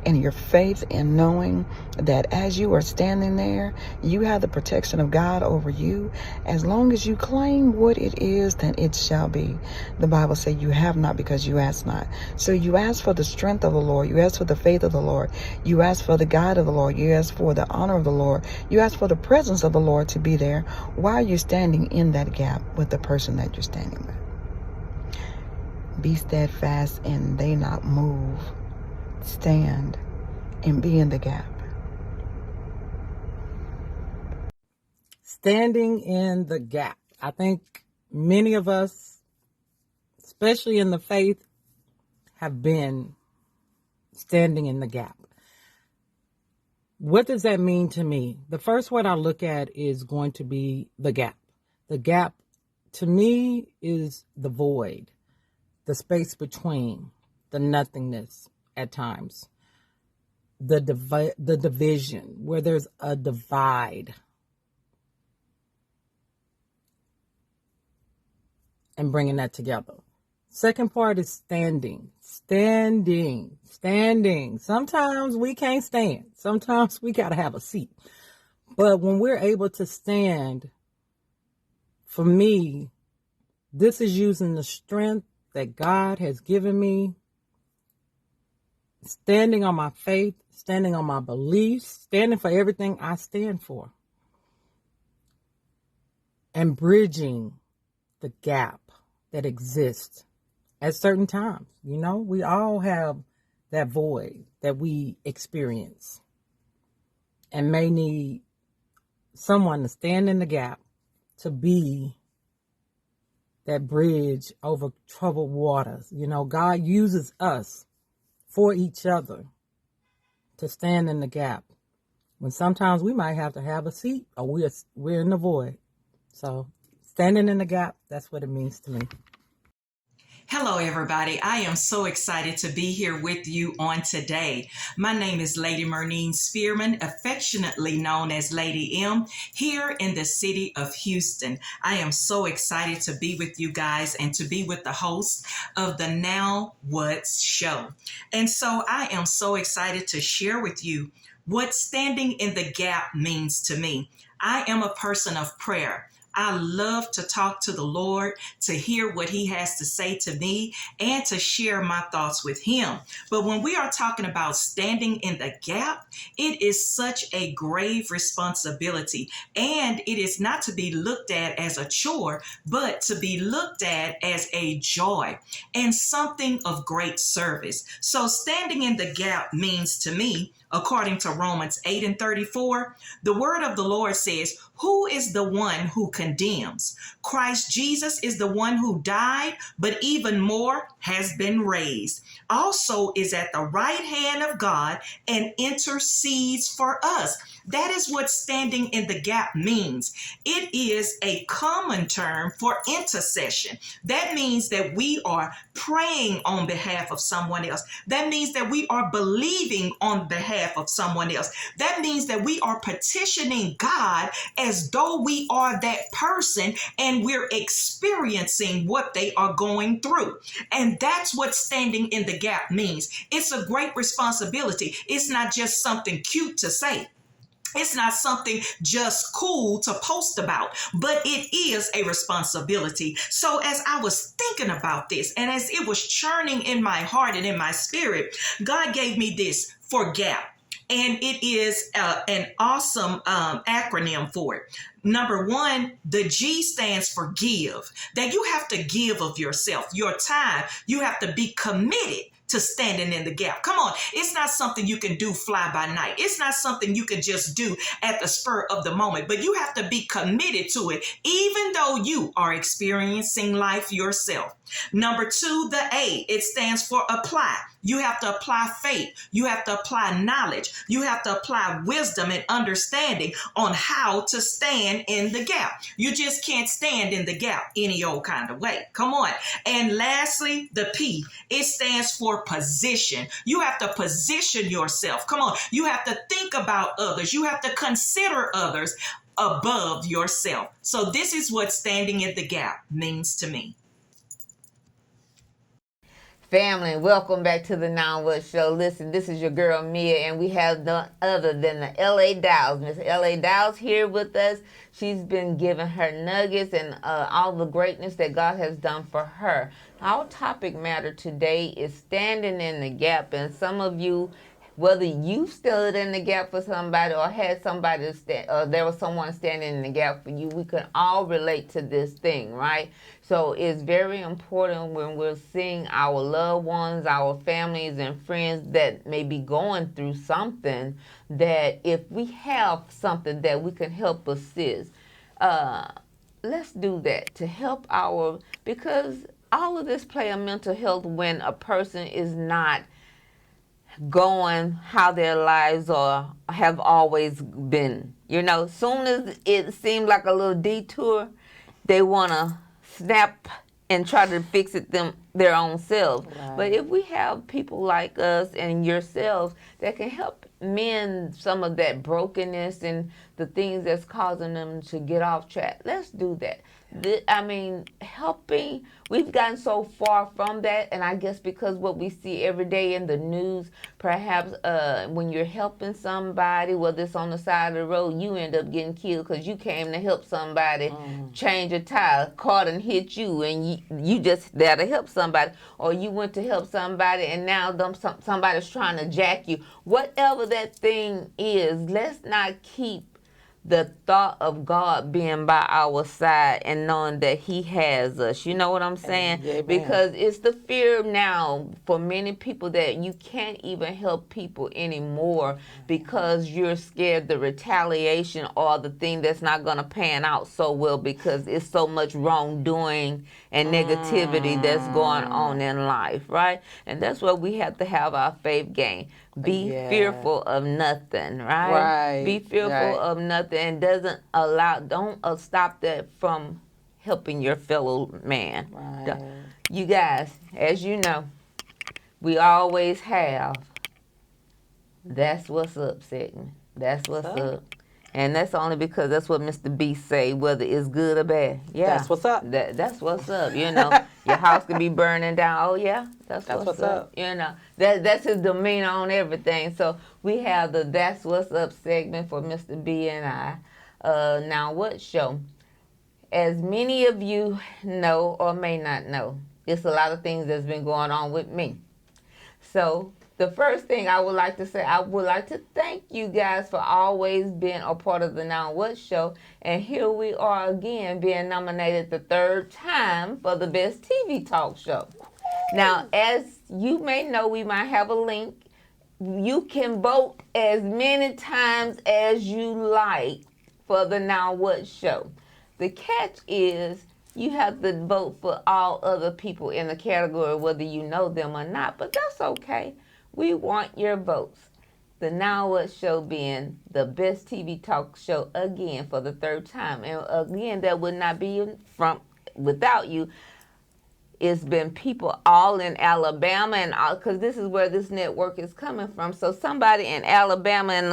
and your faith, in knowing that as you are standing there, you have the protection of God over you. As long as you claim what it is, then it shall be. The Bible says you have not because you ask not. So you ask for the strength of the Lord. You ask for the faith of the Lord. You ask for the guide of the Lord. You ask for the honor of the Lord. You ask for the presence of the Lord to be there while you're standing in that gap with the person that you're standing with. Be steadfast and they not move. Stand and be in the gap. Standing in the gap. I think many of us, especially in the faith, have been standing in the gap. What does that mean to me? The first word I look at is going to be the gap. The gap, to me, is the void, the space between, the nothingness at times, the division, where there's a divide. And bringing that together. Second part is standing. Sometimes we can't stand. Sometimes we got to have a seat. But when we're able to stand, for me, this is using the strength that God has given me, standing on my faith, standing on my beliefs, standing for everything I stand for, and bridging the gap that exists at certain times. You know, we all have that void that we experience and may need someone to stand in the gap to be that bridge over troubled waters. You know, God uses us for each other to stand in the gap when sometimes we might have to have a seat or we're in the void. So standing in the gap, that's what it means to me. Hello, everybody. I am so excited to be here with you on today. My name is Lady Murneen Spearman, affectionately known as Lady M, here in the city of Houston. I am so excited to be with you guys and to be with the host of the Now What Show. And so I am so excited to share with you what standing in the gap means to me. I am a person of prayer. I love to talk to the Lord, to hear what he has to say to me, and to share my thoughts with him. But when we are talking about standing in the gap, it is such a grave responsibility. And it is not to be looked at as a chore, but to be looked at as a joy and something of great service. So standing in the gap means to me, according to Romans 8:34, the word of the Lord says, "Who is the one who condemns? Christ Jesus is the one who died, but even more has been raised. Also is at the right hand of God and intercedes for us." That is what standing in the gap means. It is a common term for intercession. That means that we are praying on behalf of someone else. That means that we are believing on behalf of someone else. That means that we are petitioning God as though we are that person and we're experiencing what they are going through. And that's what standing in the gap means. It's a great responsibility. It's not just something cute to say. It's not something just cool to post about, but it is a responsibility. So as I was thinking about this and as it was churning in my heart and in my spirit, God gave me this for GAP. And it is an awesome acronym for it. Number one, the G stands for give. That you have to give of yourself, your time. You have to be committed to standing in the gap. Come on. It's not something you can do fly by night. It's not something you can just do at the spur of the moment, but you have to be committed to it, even though you are experiencing life yourself. Number two, the A, it stands for apply. You have to apply faith. You have to apply knowledge. You have to apply wisdom and understanding on how to stand in the gap. You just can't stand in the gap any old kind of way. Come on. And lastly, the P, it stands for position. You have to position yourself. Come on. You have to think about others. You have to consider others above yourself. So this is what standing in the gap means to me. Family, welcome back to the Now What Show. Listen, this is your girl Mia, and we have none other than the L.A. Dow's. Miss L.A. Dow's here with us. She's been giving her nuggets and all the greatness that God has done for her. Our topic matter today is standing in the gap, and some of you, whether you stood in the gap for somebody or had somebody to stand, or there was someone standing in the gap for you, we can all relate to this thing, right? So it's very important when we're seeing our loved ones, our families and friends that may be going through something, that if we have something that we can help assist, let's do that to help because all of this play a mental health when a person is not going how their lives are have always been. You know, soon as it seems like a little detour, they want to snap and try to fix it their own selves. Right. But if we have people like us and yourselves that can help mend some of that brokenness and the things that's causing them to get off track, let's do that. I mean, helping, we've gotten so far from that, and I guess because what we see every day in the news, perhaps when you're helping somebody, whether it's on the side of the road, you end up getting killed because you came to help somebody change a tire, caught and hit you, and you just there to help somebody, or you went to help somebody, and now somebody's trying to jack you. Whatever that thing is, let's not keep the thought of God being by our side and knowing that He has us. You know what I'm saying? Amen. Because it's the fear now for many people that you can't even help people anymore because you're scared the retaliation or the thing that's not going to pan out so well because it's so much wrongdoing and negativity that's going on in life, right? And that's where we have to have our faith game. Be fearful of nothing, right? Right. Be fearful of nothing and don't stop that from helping your fellow man. Right. You guys, as you know, we always have That's What's Up segment. That's what's up. And that's only because that's what Mr. B say, whether it's good or bad. Yeah. That's what's up. That's what's up. You know, your house could be burning down. Oh, yeah, that's what's up. You know, that's his demeanor on everything. So we have the That's What's Up segment for Mr. B and I. Now What Show. As many of you know or may not know, it's a lot of things that's been going on with me. So the first thing I would like to say, I would like to thank you guys for always being a part of the Now What Show. And here we are again being nominated the third time for the Best TV Talk Show. Now, as you may know, we might have a link. You can vote as many times as you like for the Now What Show. The catch is you have to vote for all other people in the category, whether you know them or not, but that's okay. We want your votes. The Now What Show being the best TV talk show again for the third time. And again, that would not be without you. It's been people all in Alabama, and because this is where this network is coming from. So somebody in Alabama and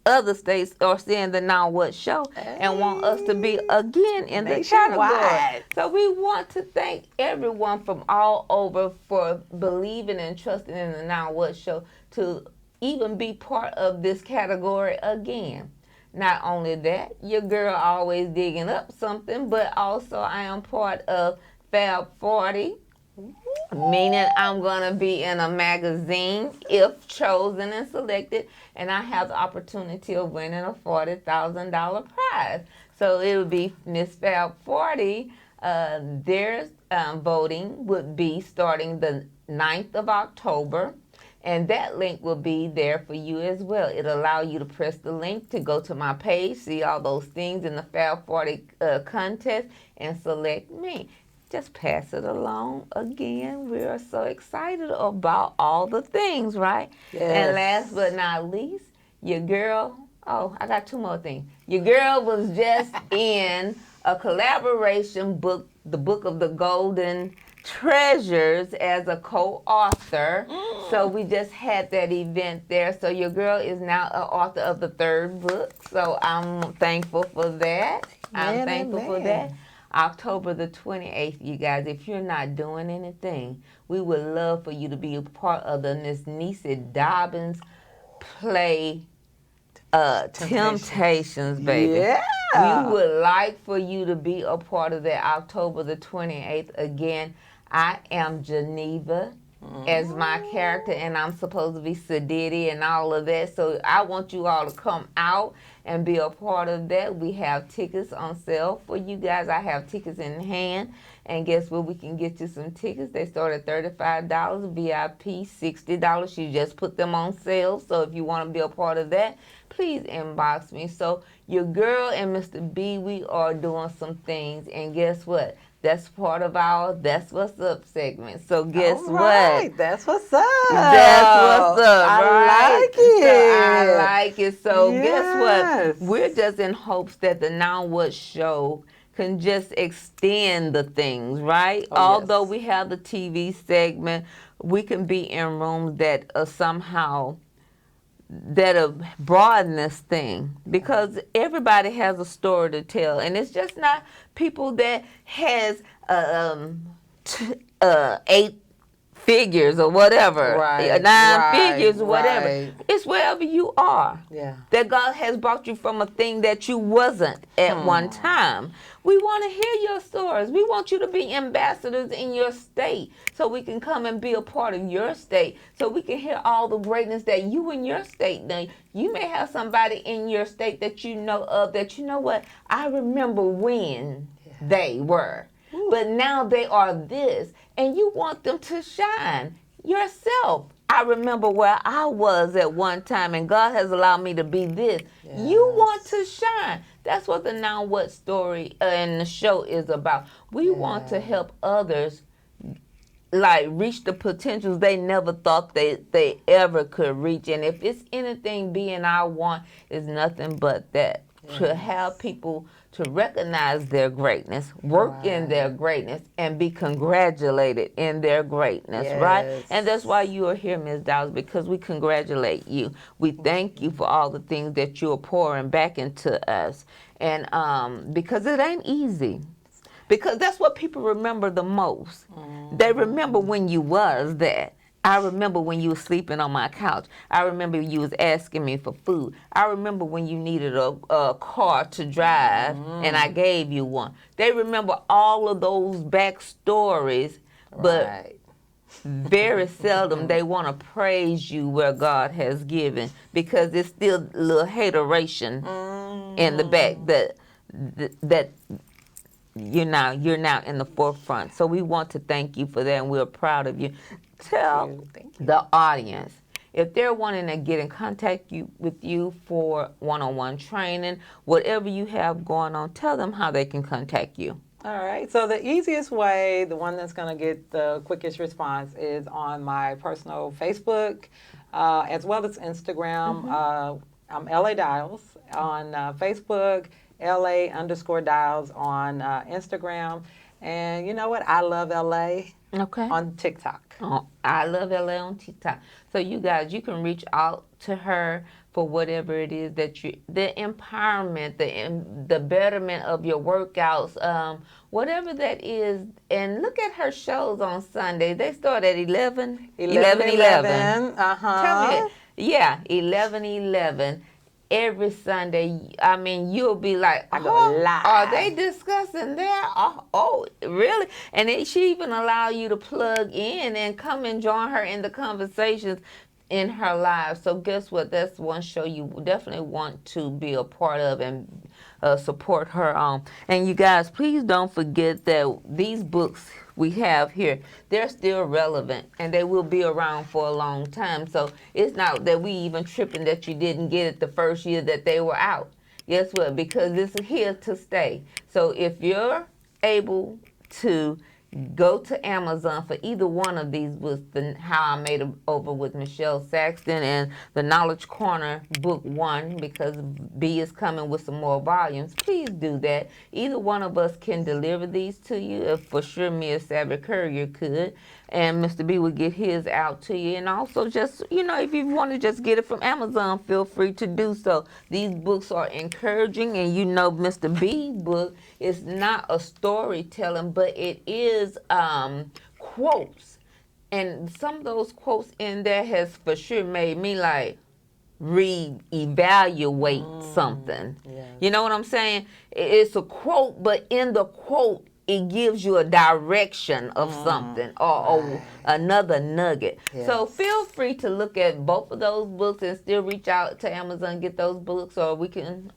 other states are seeing the Now What Show and want us to be again in the category. So we want to thank everyone from all over for believing and trusting in the Now What Show to even be part of this category again. Not only that, your girl always digging up something, but also I am part of Fab 40, meaning I'm going to be in a magazine if chosen and selected, and I have the opportunity of winning a $40,000 prize. So it would be Miss Fab 40. Their voting would be starting the 9th of October, and that link will be there for you as well. It'll allow you to press the link to go to my page, see all those things in the Fab 40 contest, and select me. Just pass it along again. We are so excited about all the things, right? Yes. And last but not least, your girl, I got two more things. Your girl was just in a collaboration book, the Book of the Golden Treasures as a co-author. So we just had that event there. So your girl is now an author of the 3rd book. So I'm thankful for that. I'm thankful for that. October the 28th, you guys, if you're not doing anything, we would love for you to be a part of the Miss Niecy Dobbins play Temptations, baby. Yeah. We would like for you to be a part of that October the 28th. Again, I am Geneva as my character, and I'm supposed to be Sadiddy and all of that. So I want you all to come out and be a part of that. We have tickets on sale for you guys. I have tickets in hand. And guess what? We can get you some tickets. They start at $35, VIP $60. You just put them on sale. So if you want to be a part of that, please inbox me. So your girl and Mr. B, we are doing some things. And guess what? That's part of our That's What's Up segment. So guess what? That's what's up. That's what's up. I like it. So I like it. So guess Yes. what? We're just in hopes that the Now What show can just extend the things, right? Although we have the TV segment, we can be in rooms that somehow that'll broaden this thing, because everybody has a story to tell, and it's just not people that has 8 figures or whatever, Right, 9 figures or whatever. right. It's wherever you are. Yeah. That God has brought you from a thing that you wasn't at one time. We want to hear your stories. We want you to be ambassadors in your state, so we can come and be a part of your state, so we can hear all the greatness that you in your state done. You may have somebody in your state that you know of that, you know what, I remember when they were. But now they are this, and you want them to shine yourself. I remember where I was at one time, and God has allowed me to be this. You want to shine. That's what the Now What story and the show is about. We want to help others like reach the potentials they never thought they ever could reach. And if it's anything being I want, is nothing but that. To have people to recognize their greatness, work in their greatness, and be congratulated in their greatness, right? And that's why you are here, Ms. Dowes, because we congratulate you. We thank you for all the things that you are pouring back into us. And because it ain't easy. Because that's what people remember the most. They remember when you was that. I remember when you were sleeping on my couch. I remember you was asking me for food. I remember when you needed a car to drive, and I gave you one. They remember all of those backstories, but very seldom they want to praise you where God has given, because there's still a little hateration in the back that you're now in the forefront. So we want to thank you for that, and we're proud of you. Tell the audience, if they're wanting to get in contact with you for one-on-one training, whatever you have going on, tell them how they can contact you. All right. So the easiest way, the one that's going to get the quickest response, is on my personal Facebook, as well as Instagram. I'm LA Dials on Facebook, LA_Dials on Instagram. And you know what? I love LA on TikTok. Oh, I love LA on TikTok. So you guys, you can reach out to her for whatever it is that the empowerment, the betterment of your workouts, whatever that is. And look at her shows on Sunday. They start at 11. 11. Tell me, 11. Every Sunday. I mean, you'll be like, are they discussing that? Oh, really? And she even allow you to plug in and come and join her in the conversations in her live. So guess what? That's one show you definitely want to be a part of and support her on. And you guys, please don't forget that these books we have here, they're still relevant, and they will be around for a long time. So it's not that we even tripping that you didn't get it the first year that they were out. Guess what? Because this is here to stay. So if you're able to go to Amazon for either one of these books, How I Made It Over with Michelle Saxton and the Knowledge Corner Book 1, because B is coming with some more volumes. Please do that. Either one of us can deliver these to you. For sure, Mia Savage Courier could. And Mr. B will get his out to you. And also just, if you want to just get it from Amazon, feel free to do so. These books are encouraging, and Mr. B book is not a storytelling, but it is quotes. And some of those quotes in there has for sure made me like re-evaluate something. Yes. You know what I'm saying? It's a quote, but in the quote, it gives you a direction of something or another nugget. Yes. So feel free to look at both of those books and still reach out to Amazon, get those books, or we can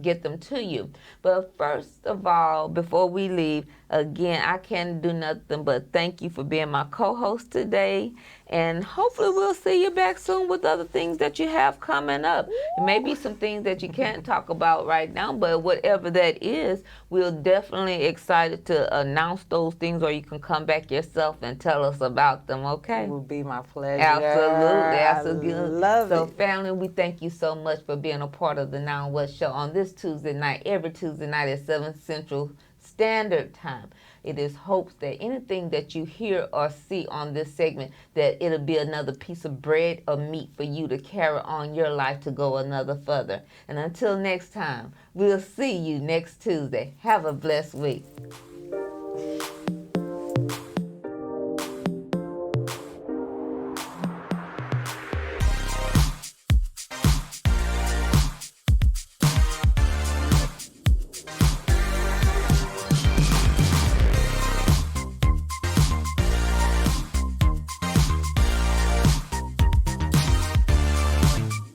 get them to you. But first of all, before we leave, again, I can't do nothing but thank you for being my co-host today. And hopefully we'll see you back soon with other things that you have coming up. It may be some things that you can't talk about right now, but whatever that is, we're definitely excited to announce those things, or you can come back yourself and tell us about them, okay? It would be my pleasure. Absolutely. I love So it. family, we thank you so much for being a part of the Now What Show on this Tuesday night, every Tuesday night at 7 Central Standard Time. It is hopes that anything that you hear or see on this segment, that it'll be another piece of bread or meat for you to carry on your life to go another further. And until next time, we'll see you next Tuesday. Have a blessed week.